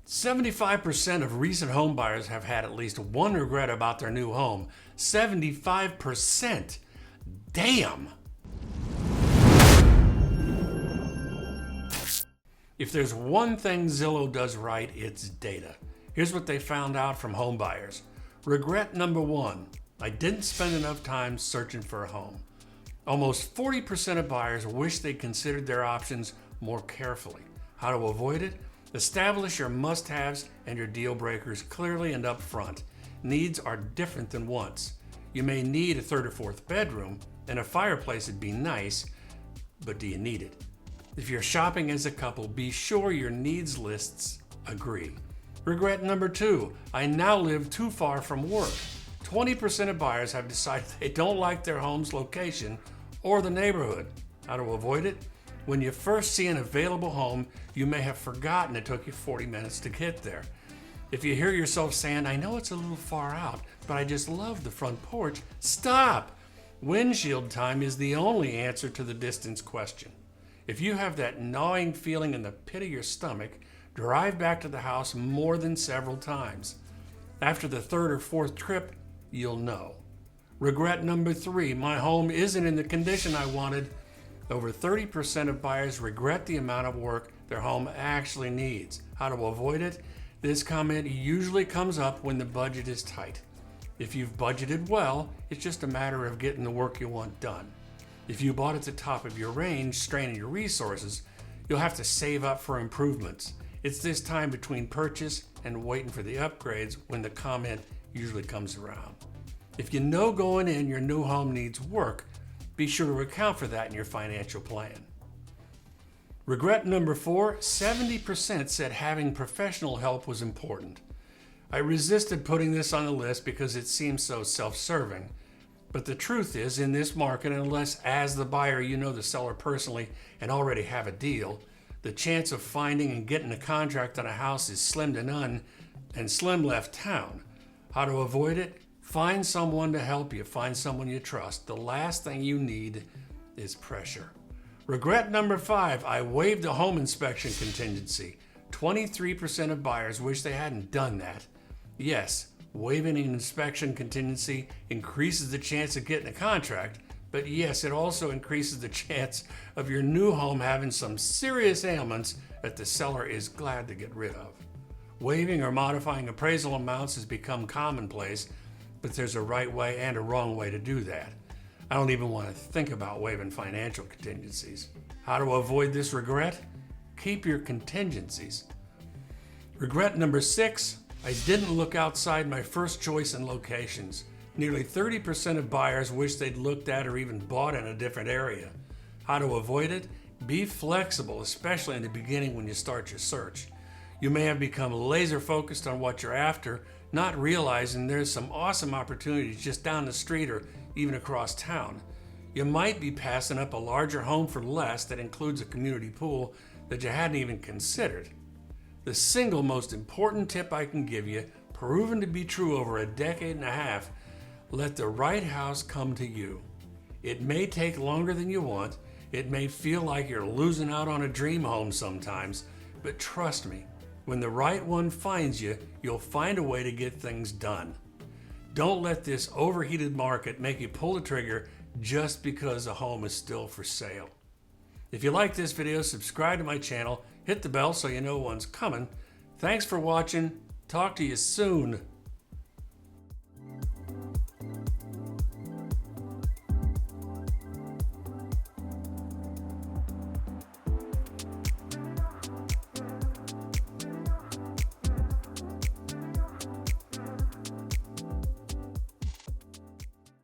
75% of recent home buyers have had at least one regret about their new home. 75%. Damn! If there's one thing Zillow does right, it's data. Here's what they found out from home buyers. Regret number 1, I didn't spend enough time searching for a home. Almost 40% of buyers wish they considered their options more carefully. How to avoid it? Establish your must-haves and your deal breakers clearly and upfront. Needs are different than wants. You may need a third or fourth bedroom, and a fireplace would be nice, but do you need it? If you're shopping as a couple, be sure your needs lists agree. Regret number 2, I now live too far from work. 20% of buyers have decided they don't like their home's location or the neighborhood. How to avoid it? When you first see an available home, you may have forgotten it took you 40 minutes to get there. If you hear yourself saying, I know it's a little far out, but I just love the front porch, stop! Windshield time is the only answer to the distance question. If you have that gnawing feeling in the pit of your stomach, drive back to the house more than several times. After the third or fourth trip, you'll know. Regret number 3, my home isn't in the condition I wanted. Over 30% of buyers regret the amount of work their home actually needs. How to avoid it? This comment usually comes up when the budget is tight. If you've budgeted well, it's just a matter of getting the work you want done. If you bought at the top of your range, straining your resources, you'll have to save up for improvements. It's this time between purchase and waiting for the upgrades when the comment usually comes around. If you know going in your new home needs work, be sure to account for that in your financial plan. Regret number 4, 70% said having professional help was important. I resisted putting this on the list because it seems so self-serving. But the truth is, in this market, unless as the buyer you know the seller personally and already have a deal, the chance of finding and getting a contract on a house is slim to none, and slim left town. How to avoid it? Find someone to help you. Find someone you trust. The last thing you need is pressure. Regret number 5, I waived a home inspection contingency. 23% of buyers wish they hadn't done that. Yes, waiving an inspection contingency increases the chance of getting a contract, but yes, it also increases the chance of your new home having some serious ailments that the seller is glad to get rid of. Waiving or modifying appraisal amounts has become commonplace, but there's a right way and a wrong way to do that. I don't even want to think about waiving financial contingencies. How to avoid this regret? Keep your contingencies. Regret number 6, I didn't look outside my first choice in locations. Nearly 30% of buyers wish they'd looked at or even bought in a different area. How to avoid it? Be flexible, especially in the beginning when you start your search. You may have become laser focused on what you're after, not realizing there's some awesome opportunities just down the street or even across town. You might be passing up a larger home for less that includes a community pool that you hadn't even considered. The single most important tip I can give you, proven to be true over a decade and a half, let the right house come to you. It may take longer than you want. It may feel like you're losing out on a dream home sometimes, but trust me, when the right one finds you, you'll find a way to get things done. Don't let this overheated market make you pull the trigger just because a home is still for sale. If you like this video, subscribe to my channel, hit the bell so you know one's coming. Thanks for watching. Talk to you soon.